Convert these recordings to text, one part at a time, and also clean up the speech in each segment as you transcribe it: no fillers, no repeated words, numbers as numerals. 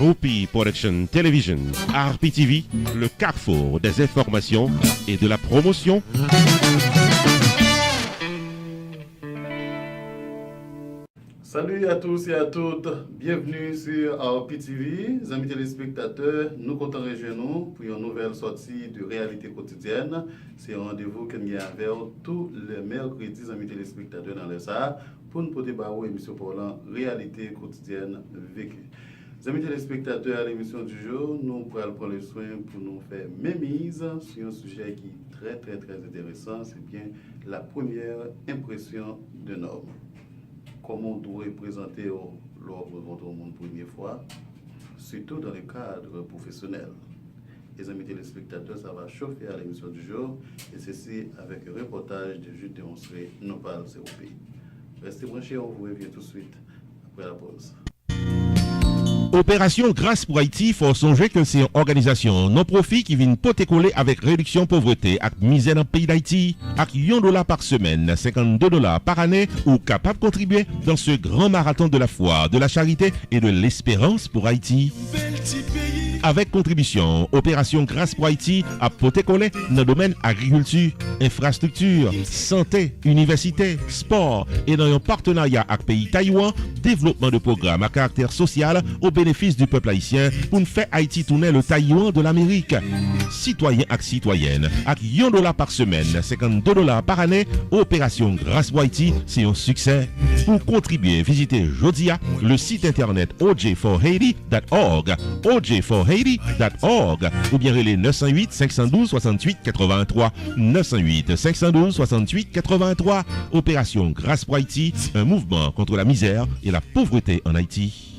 Rupi Production Television, RPTV, le carrefour des informations et de la promotion. Salut à tous et à toutes, bienvenue sur RPTV, amis téléspectateurs, nous comptons rejoindre pour une nouvelle sortie de Réalité quotidienne. C'est un rendez-vous que nous avons tous les mercredis, amis téléspectateurs, dans le SAR, pour nous porter une émission parlant Réalité quotidienne vécue. Amis téléspectateurs, à l'émission du jour, nous pourrons prendre le soin pour nous faire mémise sur un sujet qui est très intéressant, c'est bien la première impression d'un homme. Comment on doit présenter lors de votre monde première fois, surtout dans le cadre professionnel. Les amis téléspectateurs, ça va chauffer à l'émission du jour, et ceci avec un reportage de Jules Démonstré, Nopal COP. Restez branchés, on vous revient tout de suite après la pause. Opération Grâce pour Haïti, faut songer que c'est une organisation non-profit qui vient poter coller avec réduction pauvreté et misère dans le pays d'Haïti. Avec $1 par semaine, $52 par année, ou capable de contribuer dans ce grand marathon de la foi, de la charité et de l'espérance pour Haïti. Avec contribution, Opération Grâce pour Haïti a poter coller dans le domaine agriculture, infrastructure, santé, université, sport et dans un partenariat avec le pays Taïwan, développement de programmes à caractère social au bénéfice du peuple haïtien pour nous faire Haïti tourner le Taïwan de l'Amérique. Citoyens et citoyennes, avec $1 par semaine, $52 par année, Opération Grâce pour Haïti, c'est un succès. Pour contribuer, visitez Jodia, le site internet oj4haiti.org, oj4haiti.org, ou bien relais 908 512 68 83, 908 512 68 83. Opération Grâce pour Haïti, un mouvement contre la misère et la pauvreté en Haïti.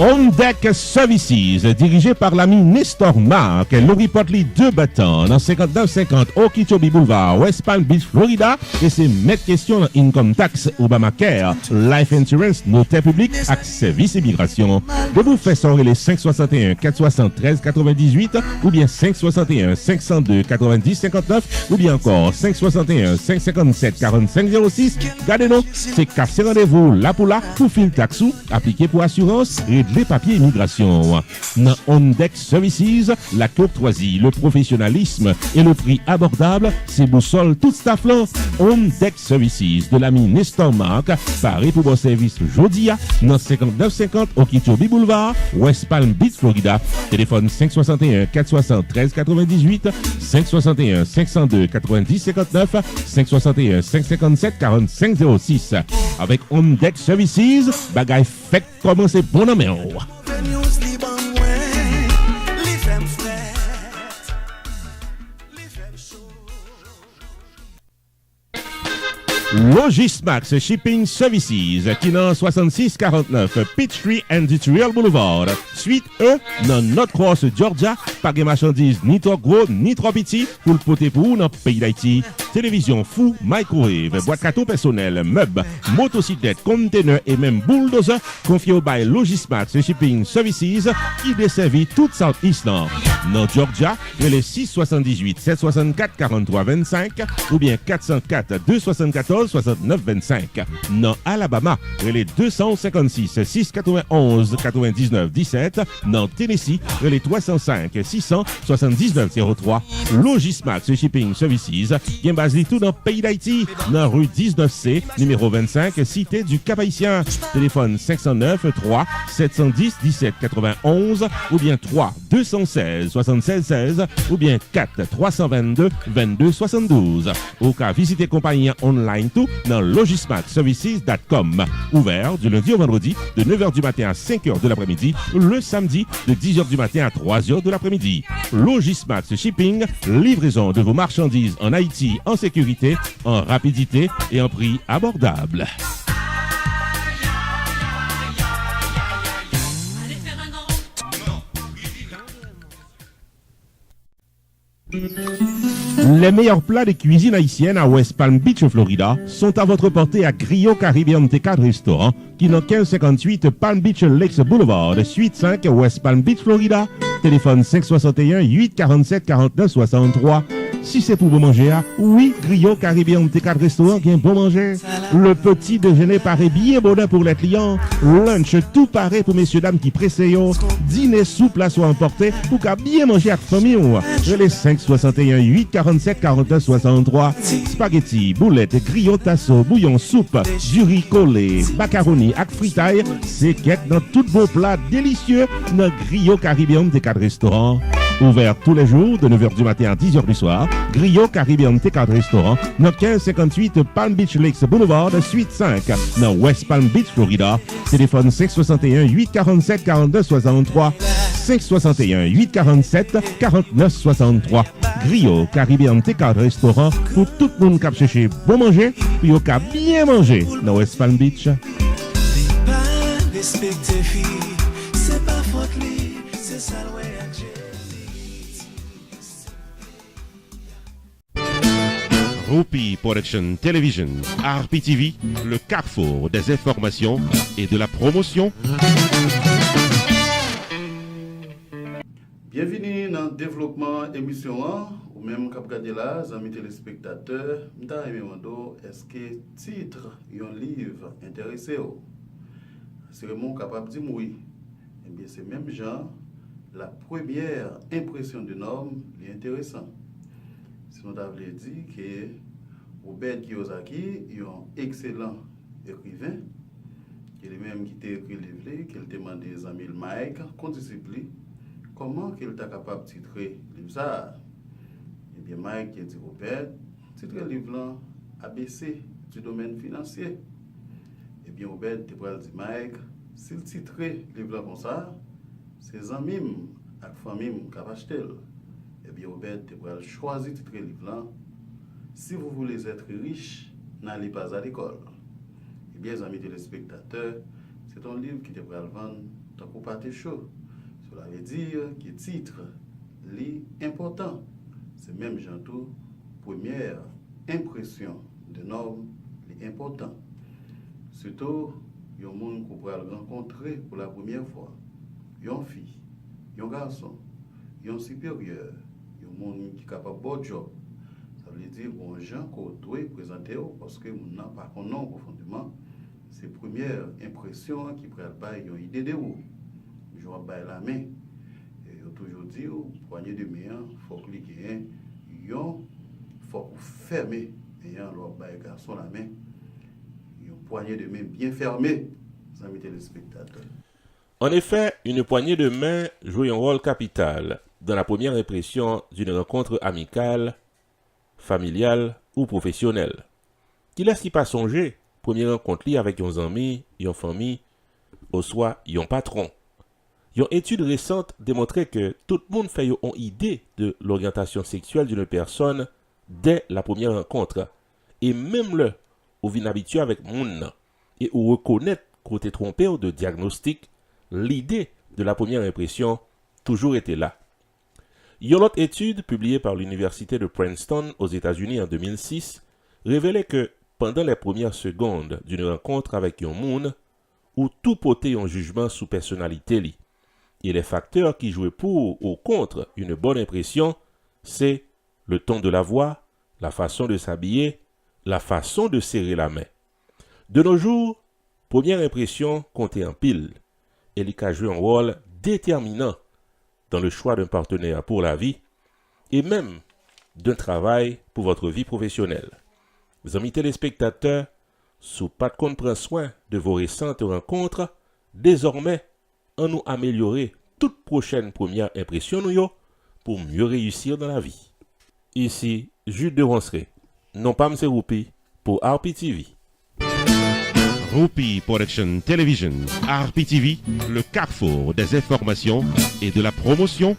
On Deck Services, dirigé par l'ami Nestor Mark, le report les 2 battants dans 5950 Okeechobee Boulevard, West Palm Beach, Florida, et c'est mettre question dans Income Tax, Obamacare, Life Insurance, notaire public, et service immigration. De vous faire sortir les 561 473 98, ou bien 561 502 90 59, ou bien encore 561 557 45 06. Gardez-nous, c'est casser rendez-vous là pour fil taxou, appliqué pour assurance et les papiers immigration. Dans On-Deck Services, la courtoisie, le professionnalisme et le prix abordable, c'est boussole tout staff là. On-Deck Services de l'ami Nestor Mark, paré pour vos services Jodia, dans 5950 Okeechobee Boulevard, West Palm Beach, Florida. Téléphone 561 473 98, 561 502 90 59, 561 557 45 06. Avec On-Deck Services, bagaille fait commencer bon en main. Logismax Shipping Services, qui dans 6649 Peachtree Industrial Boulevard. Suite E, dans North Cross, Georgia, pas de marchandises ni trop gros ni trop petits pour le poter pour dans le pays d'Haïti. Télévision fou, microwave, boîte carton personnel, meubles, motocyclettes, containers et même bulldozer confiés au bail Logismax Shipping Services qui desservit toute Southeast Nord. Dans Georgia, les 678 764 43 25 ou bien 404 274 69 25. Dans Alabama, les 256 691 99 17. Dans Tennessee, les 305 679 03. Logismax Shipping Services, bien basé tout dans le pays d'Haïti, dans rue 19C, numéro 25, cité du Cap-Haïtien. Téléphone 509 3 710 17 91 ou bien 3 216 76 16 ou bien 4 322 22 72. Au cas visiter compagnie online tout dans logismaxservices.com. Ouvert du lundi au vendredi de 9h du matin à 5h de l'après-midi, le samedi de 10h du matin à 3h de l'après-midi. Logismax Shipping, livraison de vos marchandises en Haïti en sécurité, en rapidité et en prix abordable. Les meilleurs plats de cuisine haïtienne à West Palm Beach, Florida, sont à votre portée à Griot Caribbean T4 Restaurant, qui dans 1558 Palm Beach Lakes Boulevard, suite 5 West Palm Beach, Florida. Téléphone 561 847 49 63. Si c'est pour bon manger, oui, Griot Caribbean T4 Restaurant qui est bon manger. Le petit déjeuner paraît bien bonheur pour les clients. Lunch tout paraît pour messieurs dames qui pressent. Dîner souple à soit emporté pour qu'à bien manger avec famille. Les 561 8 47 41 63. Spaghetti, boulettes, grillot tasso, bouillon soupe, du riz collé, macaroni avec fritaille. C'est quête dans tout beau plat délicieux dans Griot Caribbean T4 Restaurant. Ouvert tous les jours de 9h du matin à 10h du soir. Griot Caribbean T4 Restaurant, dans 1558 Palm Beach Lakes Boulevard, suite 5, dans West Palm Beach, Florida. Téléphone 561 847 42 63. 561 847 49 63. Griot Caribbean T4 Restaurant pour tout le monde qui a cherché bon manger, puis qui a bien manger dans West Palm Beach. Rupi Production Television, RPTV, le carrefour des informations et de la promotion. Bienvenue dans le développement émission 1, ou même cap gade là, amis téléspectateurs, m'ta aimé mando, est-ce que titre un livre intéressé ou? C'est vraiment capable de dire oui. Eh bien c'est même genre la première impression d'un homme est intéressant. Si nous avons dit que Robert Kiyosaki est un excellent écrivain, qu'il est même qui a écrit le livre, qu'il a demandé aux amis Mike, qu'on discipline, comment qu'il est capable de titrer le livre ça. Eh bien, Mike a dit Robert, titre le livre ABC du domaine financier. Eh bien, Robert a dit Mike, s'il titre le livre comme ça, ses amis et la famille qui ont acheté. Eh bien, Robert, tu vas choisir de titre le livre. Si vous voulez être riche, n'allez pas à l'école. Eh bien, les amis téléspectateurs, c'est un livre qui te va le vendre tant qu'on pas chaud. Cela veut dire que le titre est important. C'est même, Jantou, première impression d'un homme est important. Surtout, il y a un monde qu'on va rencontrer pour la première fois. Il y a une fille, il y a un garçon, il y a un supérieur. Il y a un monde qui est capable de bon job. Ça veut dire bon gens qu'on doit présenter parce que nous n'avons pas qu'on non profondément. C'est la première impression qui prend une idée de vous. Je vais la main. Et toujours dit, poignée de main, il faut cliquer, il faut fermer. Et alors, le garçon la main. Une poignée de main bien fermée, amis téléspectateurs. En effet, une poignée de main joue un rôle capital dans la première impression d'une rencontre amicale, familiale ou professionnelle. Qui laisse pas songer, première rencontre avec un ami, une famille, ou soit un patron. Une étude récente démontrait que tout le monde fait une idée de l'orientation sexuelle d'une personne dès la première rencontre. Et même le, ou vient habitué avec moun, et ou reconnaître qu'on t'est trompé ou de diagnostic, l'idée de la première impression toujours était là. Une autre étude publiée par l'université de Princeton aux États-Unis en 2006 révélait que pendant les premières secondes d'une rencontre avec un monde, où tout portait un jugement sous personnalité li, et les facteurs qui jouaient pour ou contre une bonne impression, c'est le ton de la voix, la façon de s'habiller, la façon de serrer la main. De nos jours, première impression comptait en pile, et il a joué un rôle déterminant dans le choix d'un partenaire pour la vie et même d'un travail pour votre vie professionnelle. Mes amis téléspectateurs, sous pas de compte prend soin de vos récentes rencontres, désormais, on nous améliorer toute prochaine première impression pour mieux réussir dans la vie. Ici, Jude de Ronceray, non pas M. Rupi, pour RPTV. Rupi Production Television, RPTV, le carrefour des informations et de la promotion.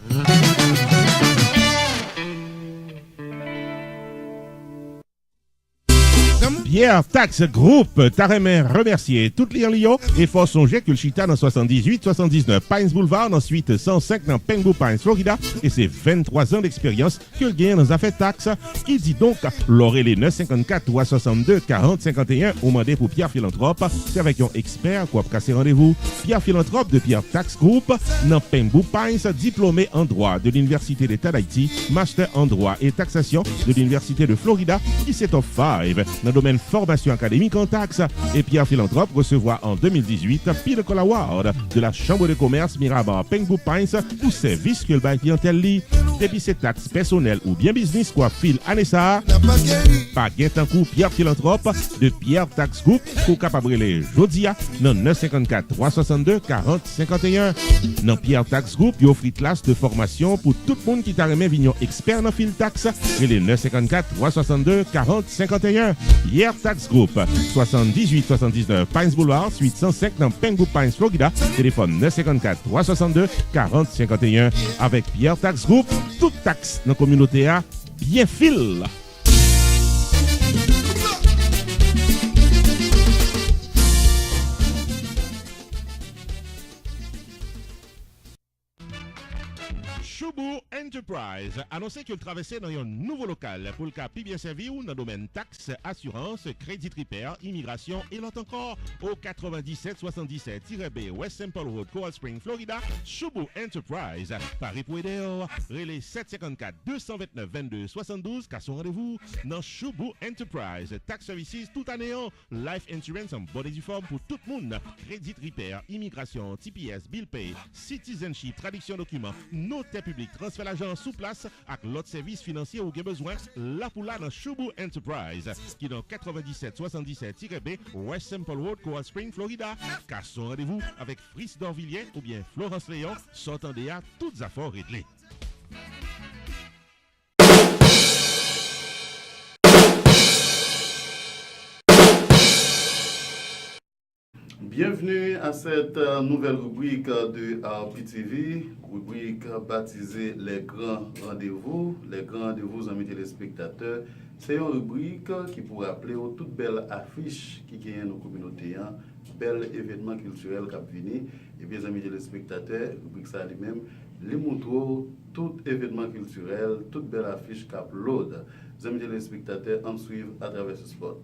Pierre Tax Group, Taremen remercier toutes les Lyon et faut songer que le Chita dans 78-79 Pines Boulevard, ensuite 105 dans Pengu Pines, Florida, et c'est 23 ans d'expérience que le gagne dans affaires taxes, qui dit donc l'aurait les 954 362 40 51 au mandé pour Pierre Philanthrope, c'est avec un expert quoi casser rendez-vous. Pierre Philanthrope de Pierre Tax Group, dans Pengu Pines, diplômé en droit de l'Université d'État d'Haïti, master en droit et taxation de l'Université de Florida, qui s'est en 5 dans le domaine formation académique en taxes, et Pierre Philanthrope recevra en 2018 Pinnacle Award de la Chambre de commerce Mirabar Pengu Pines pour service que le bail clientèle lit. Depuis ses taxes personnelles ou bien business quoi fil Anessa, pas gain tant coup Pierre Philanthrope de Pierre Tax Group pour capable les Jodia dans 954 362 40 51. Dans Pierre Tax Group, il offre classe de formation pour tout le monde qui t'a remis vignon expert dans fil taxe et les 954 362 40 51. Pierre Tax Group 78 79 Pines Boulevard, suite 105 dans Pengu Pines, Florida. Téléphone 954 362 40 51. Avec Pierre Tax Group, toute taxe dans la communauté a bien fil. Choubou Enterprise annoncé qu'il traversait dans un nouveau local pour le cas plus bien servi ou dans le domaine taxes, assurance, crédit repair, immigration et l'autre encore au 9777-B West Simple Road, Coral Spring, Florida. Choubou Enterprise, Paris pour aider, relais 754 229 22 72 car son rendez-vous dans Choubou Enterprise. Tax Services tout année, life insurance en bonne et due forme pour tout le monde, crédit repair, immigration, TPS, bill pay, citizenship, traduction documents, notaire public, transfert l'argent sous place avec l'autre service financier ou bien besoin, là pour là dans Choubou Enterprise, qui est dans 9777-B West Simple Road, Coral Spring, Florida. Car son rendez-vous avec Fritz Dorvilliers ou bien Florence Léon, s'entendez à toutes affaires réglées. Bienvenue à cette nouvelle rubrique de RPTV, rubrique baptisée Les Grands Rendez-vous. Les Grands Rendez-vous, amis téléspectateurs, c'est une rubrique qui pourrait appeler aux toutes belles affiches qui gagnent nos communautés, bel événement culturel qui a venu. Et bien, amis téléspectateurs, rubrique ça lui-même, les moutons, tout événement culturel, toute belle affiche qui upload. Amis téléspectateurs, en suivre à travers ce spot.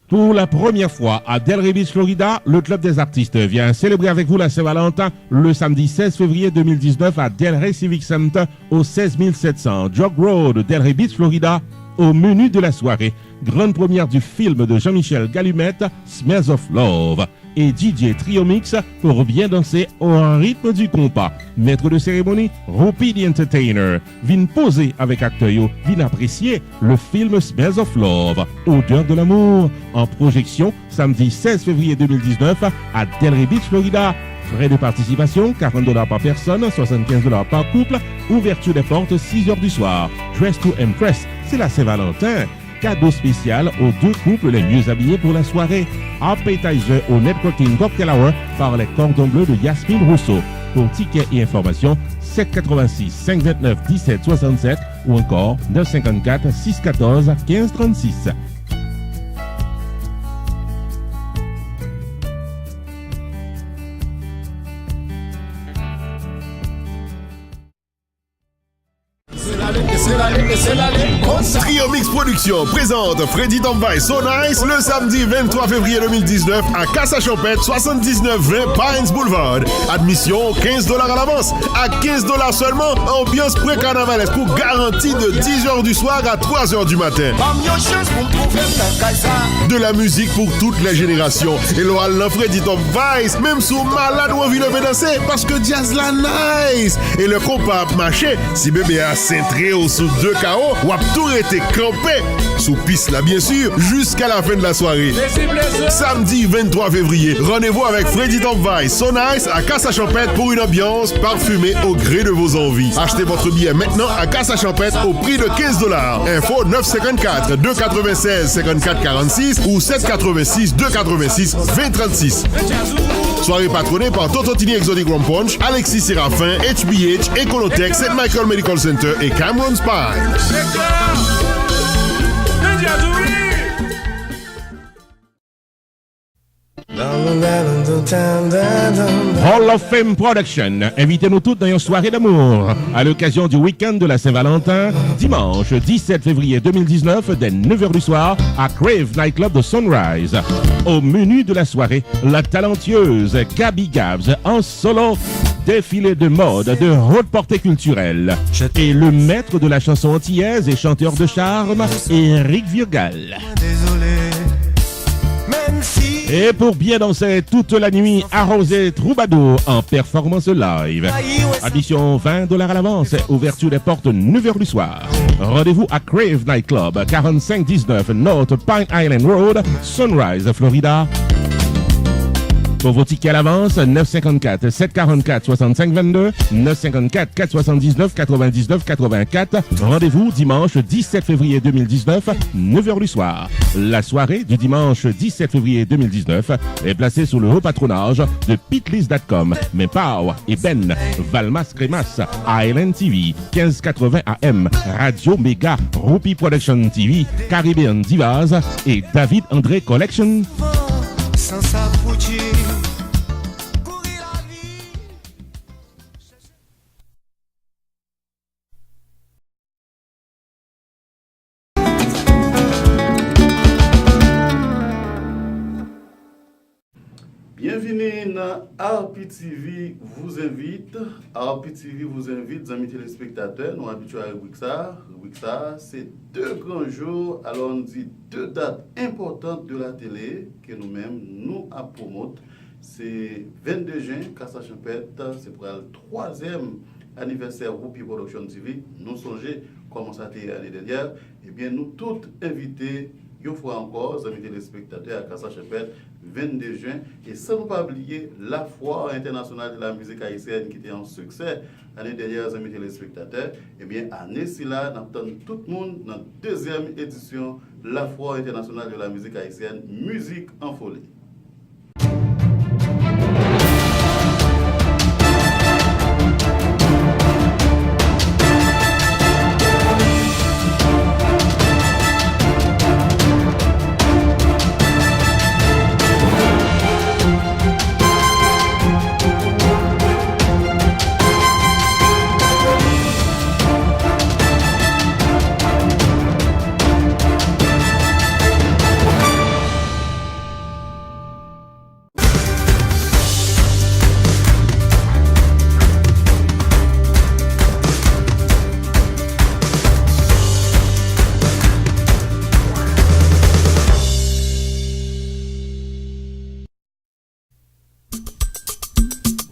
Pour la première fois à Delray Beach, Florida, le Club des artistes vient célébrer avec vous la Saint-Valentin le samedi 16 février 2019 à Delray Civic Center au 16700 Jog Road, Delray Beach, Florida. Au menu de la soirée, grande première du film de Jean-Michel Galumette, Smells of Love, et DJ Triomix pour bien danser au rythme du compas. Maître de cérémonie, Rupi the Entertainer, vient poser avec acteur, vient apprécier le film Smells of Love, Odeur de l'amour, en projection samedi 16 février 2019 à Delray Beach, Florida. Frais de participation, $40 par personne, $75 par couple. Ouverture des portes, 6h du soir. Dress to Impress, c'est la Saint-Valentin. Cadeau spécial aux deux couples les mieux habillés pour la soirée. Appetizer au Networking Cocktail Hour par les cordons bleus de Yasmine Rousseau. Pour tickets et informations, 786 529 17 67 ou encore 954 614 15 36. Triomix Productions présente Freddy Dombay So Nice le samedi 23 février 2019 à Casa Champette 7920 Pines Boulevard. Admission $15 à l'avance. À $15 seulement, ambiance pré-carnavalesque pour garantie de 10h du soir à 3h du matin. De la musique pour toutes les générations. Et l'oral Freddy Dombay, même sous malade ou envie de danser parce que jazz la nice. Et le compas marché, si bébé a cintré au sous 2 KO, ou a tout été campé sous piste là bien sûr jusqu'à la fin de la soirée. Samedi 23 février, rendez-vous avec Freddy Dombay So Nice à Casa Champette pour une ambiance parfumée au gré de vos envies. Achetez votre billet maintenant à Casa Champette au prix de $15. Info 954 296 54 46 ou 786 286 2036. Soirée patronnée par Tototini Exotic Rum Punch, Alexis Séraphin, HBH, Econotech, St. Michael Medical Center et Cameron Spine. Hall of Fame Production, invitez-nous toutes dans une soirée d'amour à l'occasion du week-end de la Saint-Valentin, dimanche 17 février 2019 dès 9h du soir à Crave Nightclub de Sunrise. Au menu de la soirée, la talentueuse Gabi Gabs en solo, défilé de mode de haute portée culturelle et le maître de la chanson antillaise et chanteur de charme, Éric Virgal. Et pour bien danser toute la nuit, Arrosé Troubadour en performance live. Addition $20 à l'avance, ouverture des portes 9h du soir. Rendez-vous à Crave Nightclub, 4519 North Pine Island Road, Sunrise, Florida. Pour vos tickets à l'avance, 954 744 65 22, 954 479 99 84. Rendez-vous dimanche 17 février 2019, 9h du soir. La soirée du dimanche 17 février 2019 est placée sous le haut patronage de Pitlis.com, Mepow et Ben, Valmas Cremas, Island TV, 1580 AM, Radio Mega, Rupi Production TV, Caribbean Divas et David André Collection. Bienvenue dans RPTV vous invite. RPTV vous invite, amis téléspectateurs. Nous habitués à Wixar. Wixar, c'est 2 grands jours. Alors on dit 2 dates importantes de la télé que nous-mêmes nous promote. C'est 22 juin, Casa Champette. C'est pour le 3e anniversaire Rupi Production TV. Nous songez comment ça a été l'année dernière. Eh bien, nous tous invités. Une fois encore, amis téléspectateurs, à Casa Champette, 22 juin. Et sans ne pas oublier la foire internationale de la musique haïtienne qui était un succès l'année dernière, amis téléspectateurs. Eh bien, année-ci là, nous attendons tout le monde dans la 2e édition de la foire internationale de la musique haïtienne, Musique en folie.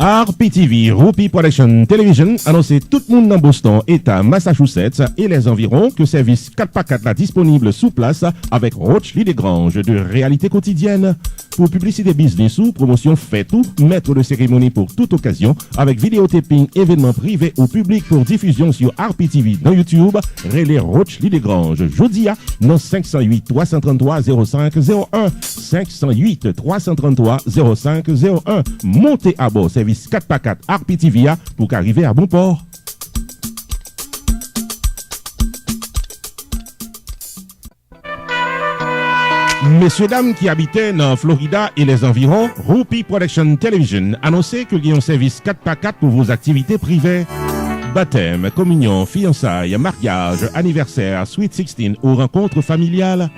RPTV, Rupi Production Television, annoncé tout le monde dans Boston, État, Massachusetts et les environs que service 4x4 là disponible sous place avec Rochely Desgranges de réalité quotidienne. Pour publicité business ou promotion fait ou maître de cérémonie pour toute occasion avec vidéotaping, événements privés ou publics pour diffusion sur RPTV dans YouTube, relais Rochely Desgranges. Jodia, non 508 333 0501, 508 333 0501. Montez à bord, service 4x4 RPTV pour qu'arriver à bon port. Messieurs, dames qui habitaient dans Florida et les environs, Rupi Production Television annonçait qu'il y a un service 4x4 pour vos activités privées. Baptême, communion, fiançailles, mariage, anniversaire, Sweet 16 ou rencontres familiales.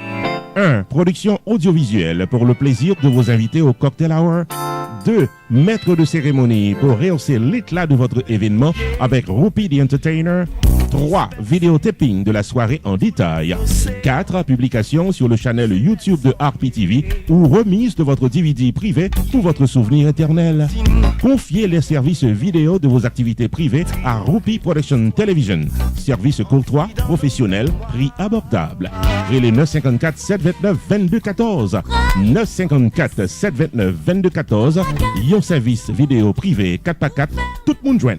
1. Production audiovisuelle pour le plaisir de vos invités au cocktail hour. 2. Maître de cérémonie pour rehausser l'éclat de votre événement avec Rupi the Entertainer. 3. Vidéotaping de la soirée en détail. 4. Publication sur le channel YouTube de RPTV ou remise de votre DVD privé pour votre souvenir éternel. Confiez les services vidéo de vos activités privées à Rupi Production Television. Service courtois, professionnel, prix abordable. Et les 954 729 2214. 954 729 2214. Yon service vidéo privé 4x4, tout le monde joigne.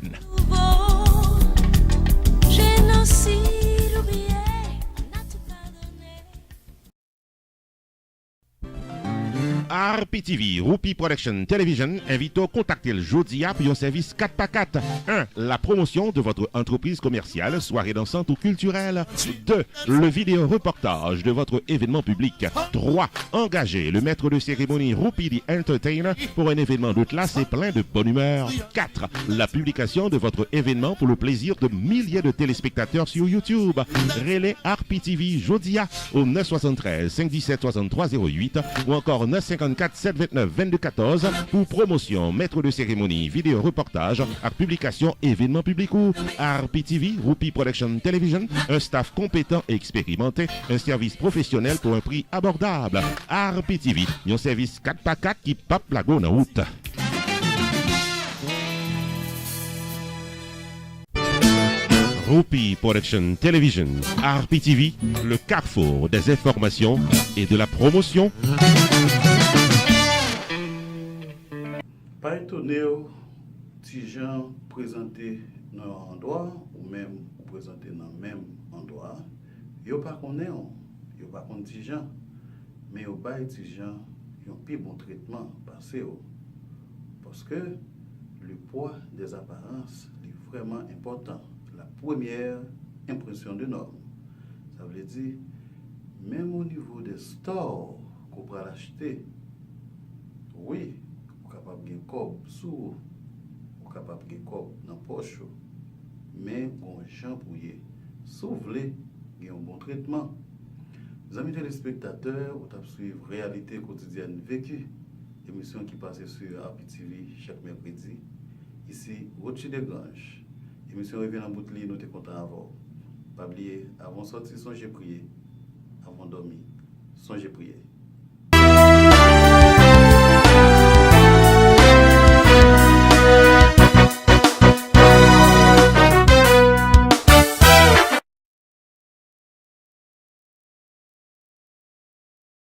RPTV, Rupi Production Television, invite à contacter le jeudi pour un service 4x4. 1. La promotion de votre entreprise commerciale, soirée dansante ou culturelle. 2. Le vidéo reportage de votre événement public. 3. Engager le maître de cérémonie Rupi the Entertainer pour un événement de classe et plein de bonne humeur. 4. La publication de votre événement pour le plaisir de milliers de téléspectateurs sur YouTube. Relais RPTV Jodia au 973 517 6308 ou encore 954 729 2214 pour promotion, maître de cérémonie, vidéo reportage, art publication, événement public ou RPTV, Rupi Production Television, un staff compétent et expérimenté, un service professionnel pour un prix abordable. RPTV, un service 4x4 qui pape la go en route. Rupi Production Television, RPTV, le carrefour des informations et de la promotion. Pas étonné, si gens présentés dans un endroit ou même présentés dans le même endroit, yo pas connaît, yo pas connaît si gens, mais yo pas si gens, yo plus bon traitement parce que le poids des apparences est vraiment important. La première impression de norme. Ça veut dire, même au niveau des stores qu'on peut l'acheter, oui, on est capable de gagner corps sous, on est capable de gagner corps dans la poche, mais on est gens pour y si vous voulez gagner un bon traitement. Les amis téléspectateurs, vous avez suivi Réalité quotidienne vécue, émission qui passe sur RPTV chaque mercredi. Ici, Rothschild de Grange. L'émission revient en bout de ligne, nous sommes contents avant. Pas oublier, avant de sortir, songez prier. Avant de dormir, songez prier.